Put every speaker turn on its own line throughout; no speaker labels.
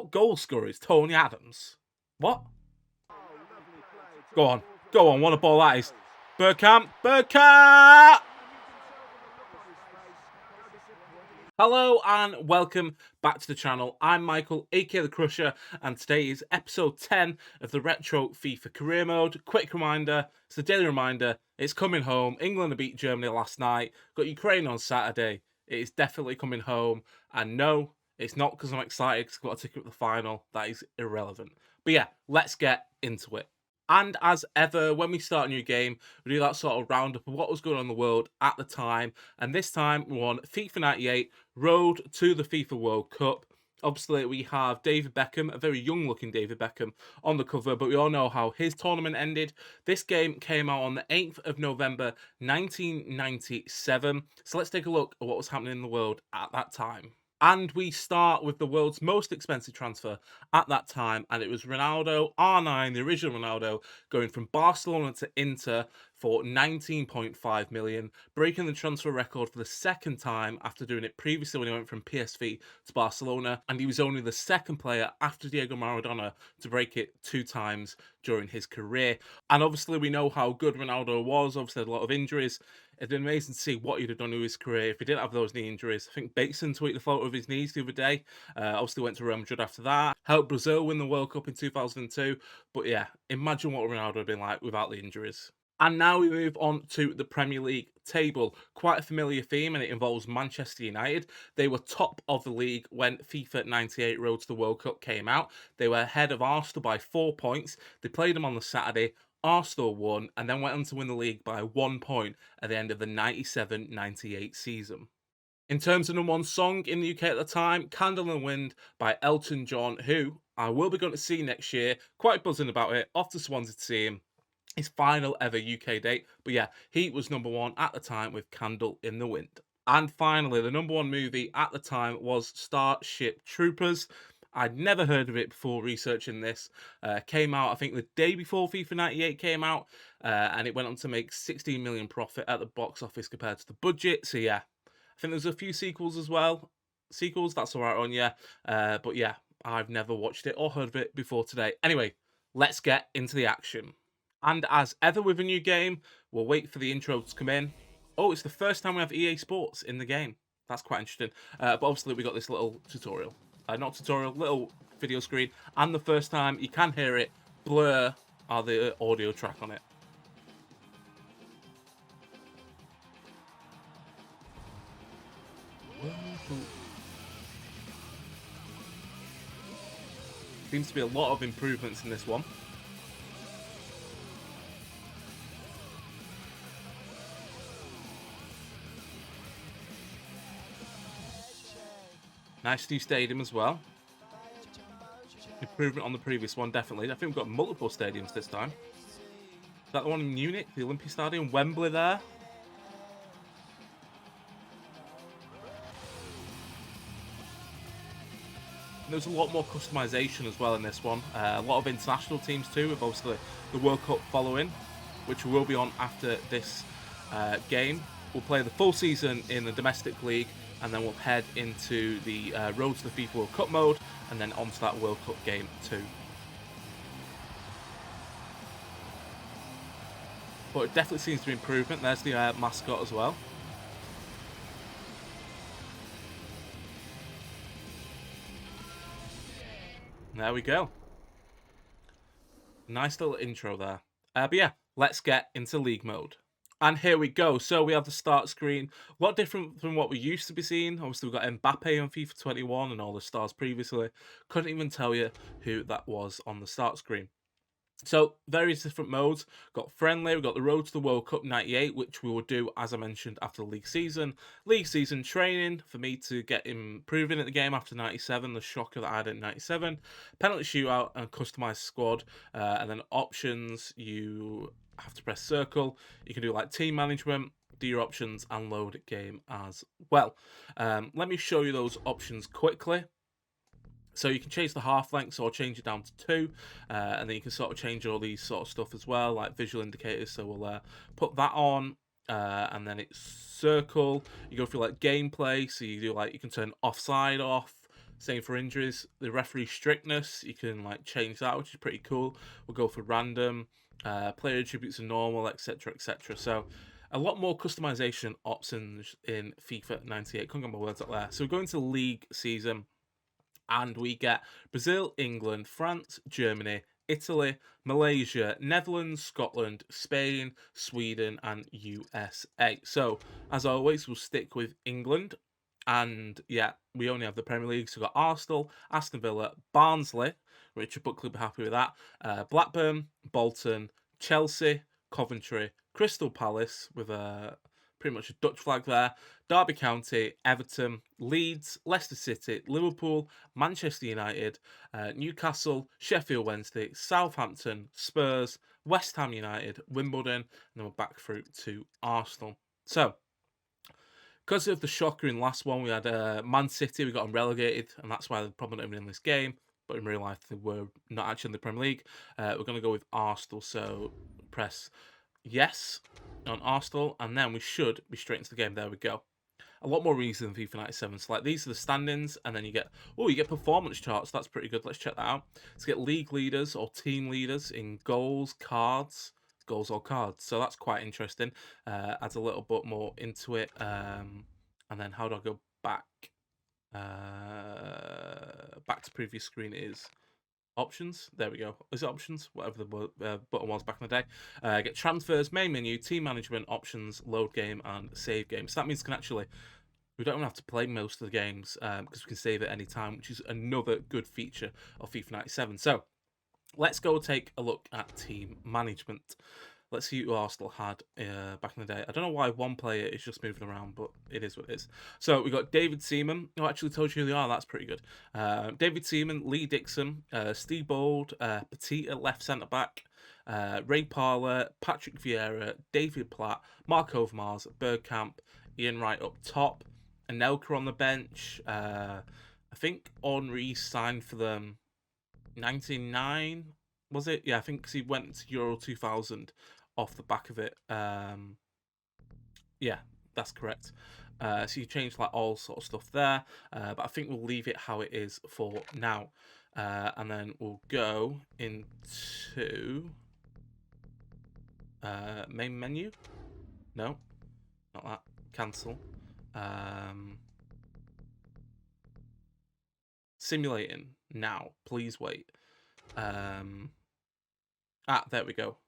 Goal scorer is Tony Adams. What? Go on. Go on. What a ball that is. Bergkamp. Bergkamp! Hello and welcome back to the channel. I'm Michael, aka The Crusher, and today is episode 10 of the Retro FIFA Career Mode. Quick reminder, it's a daily reminder, it's coming home. England beat Germany last night, got Ukraine on Saturday. It is definitely coming home, and no, it's not because I'm excited because I've got a ticket for the final. That is irrelevant. But yeah, let's get into it. And as ever, when we start a new game, we do that sort of roundup of what was going on in the world at the time. And this time, we're on FIFA 98, Road to the FIFA World Cup. Obviously, we have David Beckham, a very young-looking David Beckham, on the cover, but we all know how his tournament ended. This game came out on the 8th of November, 1997. So let's take a look at what was happening in the world at that time. And we start with the world's most expensive transfer at that time, and it was Ronaldo, R9, the original Ronaldo, going from Barcelona to Inter for 19.5 million, breaking the transfer record for the second time after doing it previously when he went from PSV to Barcelona, and he was only the second player after Diego Maradona to break it 2 times during his career. And obviously we know how good Ronaldo was, obviously had a lot of injuries. It'd been amazing to see what he'd have done with his career if he didn't have those knee injuries. I think Bateson tweeted a photo of his knees the other day. Obviously went to Real Madrid after that. Helped Brazil win the World Cup in 2002. But yeah, imagine what Ronaldo would have been like without the injuries. And now we move on to the Premier League table. Quite a familiar theme, and it involves Manchester United. They were top of the league when FIFA 98 Road to the World Cup came out. They were ahead of Arsenal by 4 points. They played them on the Saturday. Arsenal won and then went on to win the league by 1 point at the end of the 97-98 season. In terms of number one song in the UK at the time, Candle in the Wind by Elton John, who I will be going to see next year. Quite buzzing about it. Off to Swansea to see him. His final ever UK date. But yeah, he was number one at the time with Candle in the Wind. And finally, the number one movie at the time was Starship Troopers. I'd never heard of it before researching this. Came out, I think, the day before FIFA 98 came out, and it went on to make 16 million profit at the box office compared to the budget. So yeah, I think there's a few sequels as well. Sequels, that's all right on yeah. But yeah, I've never watched it or heard of it before today. Anyway, let's get into the action. And as ever with a new game, we'll wait for the intro to come in. Oh, it's the first time we have EA Sports in the game. That's quite interesting. But obviously we got this little tutorial. Not tutorial, little video screen. And the first time you can hear it, Blur are the audio track on it. Seems to be a lot of improvements in this one. Nice new stadium as well. Improvement on the previous one, definitely. I think we've got multiple stadiums this time. Is that the one in Munich, the Olympic Stadium? Wembley there? There's a lot more customization as well in this one. A lot of international teams too, with obviously the World Cup following, which we will be on after this game. We'll play the full season in the domestic league, and then we'll head into the Road to the FIFA World Cup mode, and then onto that World Cup game too. But it definitely seems to be improvement. There's the mascot as well. There we go. Nice little intro there. But yeah, let's get into league mode. And here we go. So we have the start screen. A lot different from what we used to be seeing. Obviously, we've got Mbappe on FIFA 21 and all the stars previously. Couldn't even tell you who that was on the start screen. So, various different modes. Got friendly, we've got the Road to the World Cup 98, which we will do, as I mentioned, after the league season. League season training, for me to get improving at the game after 97, the shocker that I had in 97. Penalty shootout and customized squad. And then options, you have to press circle. You can do like team management, do your options, and load game as well. Let me show you those options quickly. So you can change the half lengths or change it down to 2, and then you can sort of change all these sort of stuff as well, like visual indicators. So we'll put that on, and then it's circle. You go through like gameplay, so you do like you can turn offside off, Same for injuries. The referee strictness, you can like change that, which is pretty cool. We'll go for random, player attributes are normal, etc., etc. So a lot more customization options in FIFA 98. Can't get my words up there. So we're going to league season, and we get Brazil, England, France, Germany, Italy, Malaysia, Netherlands, Scotland, Spain, Sweden, and USA. So, as always, we'll stick with England. And yeah, we only have the Premier League. So we've got Arsenal, Aston Villa, Barnsley. Richard Buckley will be happy with that. Blackburn, Bolton, Chelsea, Coventry, Crystal Palace with a pretty much a Dutch flag there. Derby County, Everton, Leeds, Leicester City, Liverpool, Manchester United, Newcastle, Sheffield Wednesday, Southampton, Spurs, West Ham United, Wimbledon, and then we're back through to Arsenal. So, because of the shocker in last one, we had Man City, we got them relegated, and that's why they're probably not even in this game. But in real life, they were not actually in the Premier League. We're going to go with Arsenal, so press yes on Arsenal, and then we should be straight into the game. There we go. A lot more easy than FIFA 97. So like these are the standings, and then you get performance charts. That's pretty good. Let's check that out. Let's get league leaders or team leaders in goals, cards, goals or cards. So that's quite interesting. Adds a little bit more into it. And then how do I go back? Back to previous screen is options. There we go. Is it options? Whatever the button was back in the day. Get transfers, main menu, team management, options, load game, and save game. So that means we can actually, we don't have to play most of the games because we can save at any time, which is another good feature of FIFA 97. So let's go take a look at team management. Let's see who Arsenal had back in the day. I don't know why one player is just moving around, but it is what it is. So we got David Seaman. Oh, I actually told you who they are. That's pretty good. David Seaman, Lee Dixon, Steve Bold, Petit at left centre back, Ray Parler, Patrick Vieira, David Platt, Mark Overmars, Bergkamp, Ian Wright up top, Anelka on the bench. I think Henri signed for them 99, was it? Yeah, I think he went to Euro 2000 off the back of it. Yeah, that's correct. So you changed like all sort of stuff there, but I think we'll leave it how it is for now. And then we'll go into main menu. No, not that. Cancel. Simulating now. Please wait. There we go.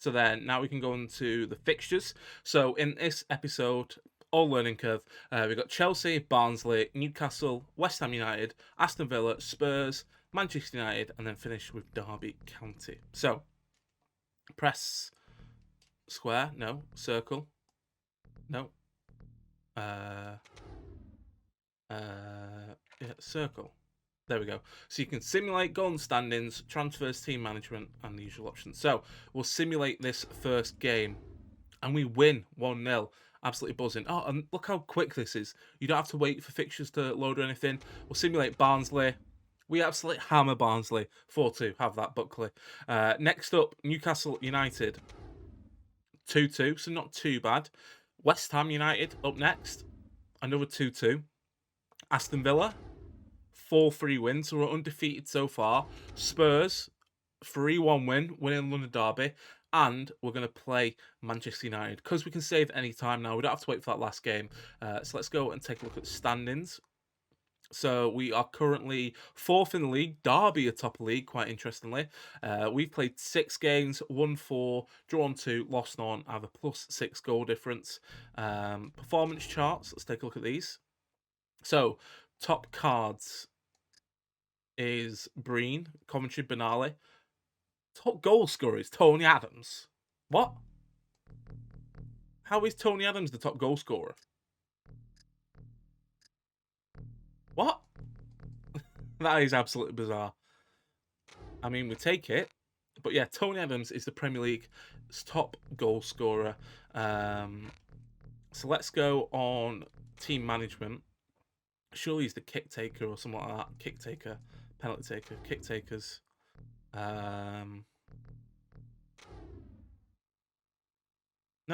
So then now we can go into the fixtures. So in this episode, all learning curve, we've got Chelsea, Barnsley, Newcastle, West Ham United, Aston Villa, Spurs, Manchester United, and then finish with Derby County. So press square, no, circle, no, yeah, circle. There we go. So you can simulate goal and standings, transfers, team management, and the usual options. So we'll simulate this first game, and we win 1-0. Absolutely buzzing. Oh, and look how quick this is. You don't have to wait for fixtures to load or anything. We'll simulate Barnsley. We absolutely hammer Barnsley. 4-2. Have that, Buckley. Next up, Newcastle United. 2-2, so not too bad. West Ham United up next. Another 2-2. Aston Villa. 4-3 win, so we're undefeated so far. Spurs, 3-1 win, winning London Derby. And we're going to play Manchester United. Because we can save any time now, we don't have to wait for that last game. So let's go and take a look at standings. So we are currently 4th in the league. Derby atop the league, quite interestingly. We've played 6 games, won 4, drawn 2, lost none, have a +6 goal difference. Performance charts, let's take a look at these. So, top cards is Breen, Coventry, Benali. Top goal scorer is Tony Adams. What? How is Tony Adams the top goal scorer? What? That is absolutely bizarre. I mean, we take it. But yeah, Tony Adams is the Premier League's top goal scorer. So let's go on team management. Surely he's the kick taker or something like that. Kick taker, penalty taker, kick takers. No,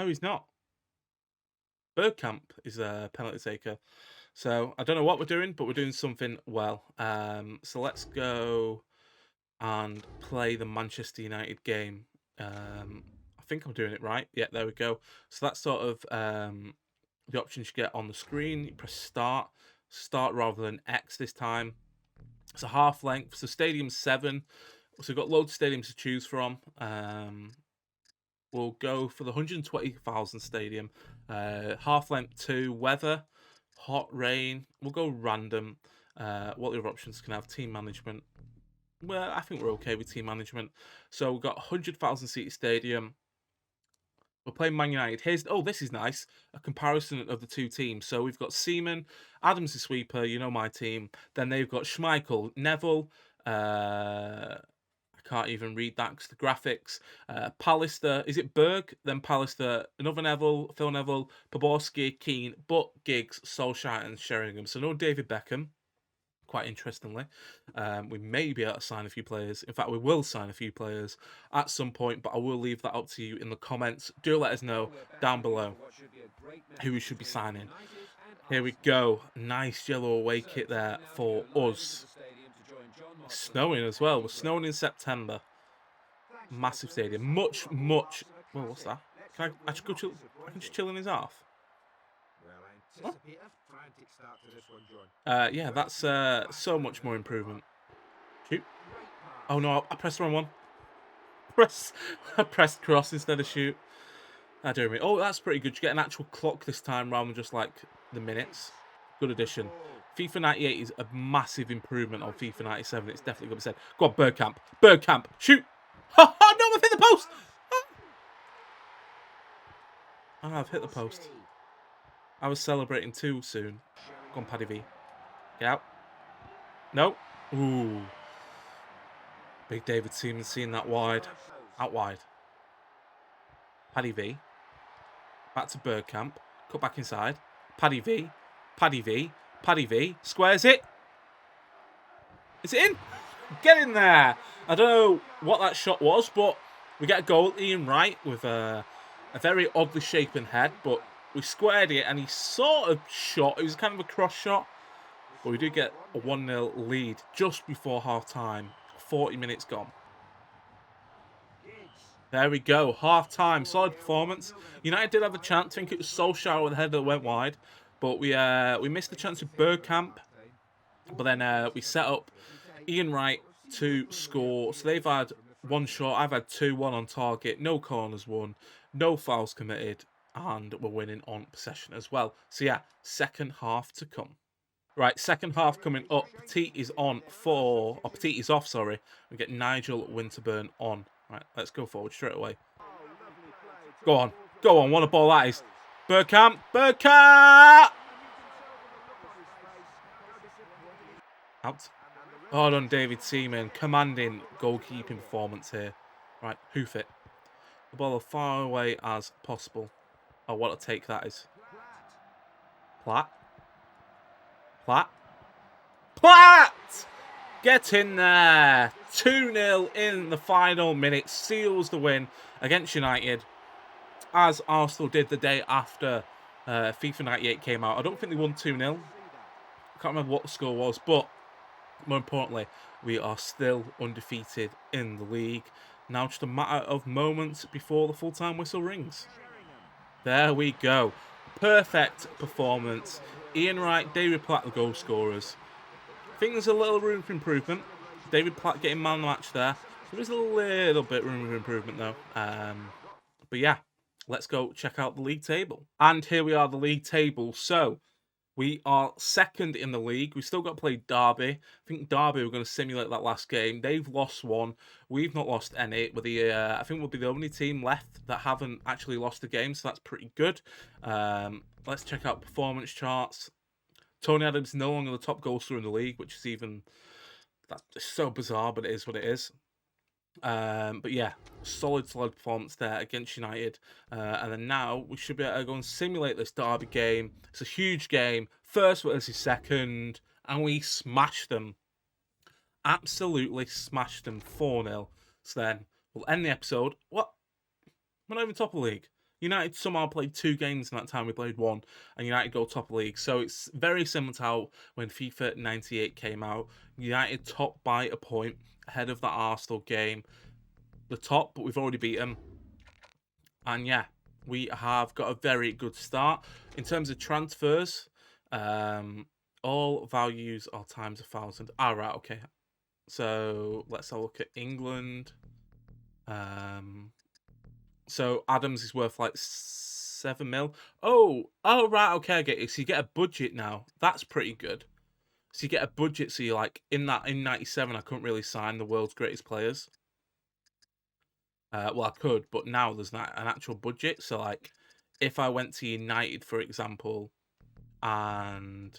he's not. Bergkamp is a penalty taker. So I don't know what we're doing, but we're doing something well. So let's go and play the Manchester United game. I think I'm doing it right. Yeah, there we go. So that's sort of the options you get on the screen. You press start rather than X this time. It's a half length. So Stadium 7. So we've got loads of stadiums to choose from. We'll go for the 120,000 stadium. Half length 2, weather, hot, rain. We'll go random. What other options can I have? Team management. Well, I think we're okay with team management. So we've got 100,000 seat stadium. We're playing Man United. This is nice. A comparison of the two teams. So we've got Seaman, Adams the sweeper, you know my team. Then they've got Schmeichel, Neville, I can't even read that because the graphics. Pallister, is it Berg? Then Pallister, another Neville, Phil Neville, Poborski, Keane, Butt, Giggs, Solskjaer, and Sheringham. So no David Beckham. Quite interestingly, we may be able to sign a few players. In fact, we will sign a few players at some point, but I will leave that up to you in the comments. Do let us know down below who we should be signing. Here we go. Nice yellow away kit there for us. It's snowing as well. We're snowing in September. Massive stadium. Much. Well, what's that? Can I just go chill? I can just chill in his half. What? Yeah, that's so much more improvement. Shoot. Oh no, I pressed the wrong one. I pressed cross instead of shoot. Dear me. Oh, that's pretty good. You get an actual clock this time rather than just like the minutes. Good addition. FIFA 98 is a massive improvement on FIFA 97. It's definitely going to be said. Go on, Bergkamp. Shoot. Oh, no, I've hit the post. Oh, I've hit the post. I was celebrating too soon. Go on, Paddy V. Get out. No. Ooh. Big David Seaman seeing that wide. Out wide. Paddy V. Back to Bergkamp. Cut back inside. Paddy V. Squares it. Is it in? Get in there. I don't know what that shot was, but we get a goal. Ian Wright with a very oddly shapen head, but we squared it and he sort of shot. It was kind of a cross shot, but we did get a 1-0 lead just before half time. 40 minutes gone. There we go. Half time. Solid performance. United did have a chance. I think it was Solskjaer with the header that went wide, but we missed the chance with Bergkamp. But then we set up Ian Wright to score. So they've had one shot. I've had two, one on target. No corners won. No fouls committed. And we're winning on possession as well. So yeah, second half to come. Right, second half coming up. Petit is off, sorry. We get Nigel Winterburn on. Right, let's go forward straight away. Go on. What a ball that is. Bergkamp. Out. Oh, done David Seaman. Commanding goalkeeping performance here. Right, hoof it. The ball as far away as possible. Oh, what a take that is. Platt. Get in there. 2-0 in the final minute. Seals the win against United, as Arsenal did the day after FIFA 98 came out. I don't think they won 2-0. I can't remember what the score was, but more importantly, we are still undefeated in the league. Now just a matter of moments before the full-time whistle rings. There we go. Perfect performance. Ian Wright, David Platt, the goal scorers. I think there's a little room for improvement. David Platt getting man of the match there. There is a little bit room for improvement though. But yeah, let's go check out the league table. And here we are, the league table. So we are second in the league. We've still got to play Derby. I think Derby were going to simulate that last game. They've lost one. We've not lost any. I think we'll be the only team left that haven't actually lost a game, so that's pretty good. Let's check out performance charts. Tony Adams is no longer the top goal scorer in the league, which is that's so bizarre, but it is what it is. But yeah, solid performance there against United. And then now we should be able to go and simulate this Derby game. It's a huge game. First versus second. And we smashed them. Absolutely smashed them 4-0. So then we'll end the episode. What? We're not even top of the league. United somehow played 2 games in that time. We played 1, and United go top of the league. So it's very similar to how when FIFA 98 came out, United top by a point ahead of the Arsenal game. The top, but we've already beat them. And yeah, we have got a very good start. In terms of transfers, all values are times 1,000. Right, okay. So let's have a look at England. So Adams is worth like 7 mil. Oh, right, okay, I get it. So you get a budget now. That's pretty good. So you get a budget, so you're like, in 97, I couldn't really sign the world's greatest players. Well, I could, but now there's not an actual budget. So, like, if I went to United, for example, and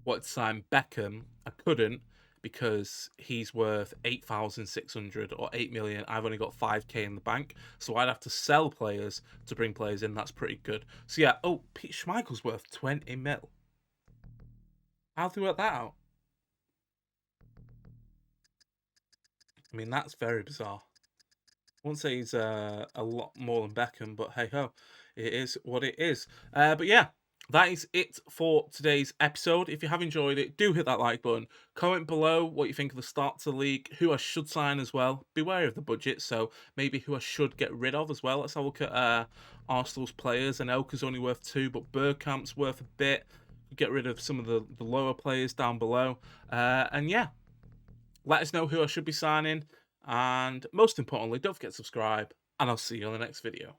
wanted to sign Beckham, I couldn't because he's worth 8,600 or 8 million. I've only got 5k in the bank, so I'd have to sell players to bring players in. That's pretty good. So yeah. Oh, Pete Schmeichel's worth 20 mil. How do we work that out? I mean, that's very bizarre. I won't say he's a lot more than Beckham, but hey ho, it is what it is. But yeah, that is it for today's episode. If you have enjoyed it, do hit that like button. Comment below what you think of the start to the league, who I should sign as well. Beware of the budget, so maybe who I should get rid of as well. Let's have a look at Arsenal's players. And Elka's only worth 2, but Bergkamp's worth a bit. Get rid of some of the lower players down below. And yeah, let us know who I should be signing. And most importantly, don't forget to subscribe, and I'll see you on the next video.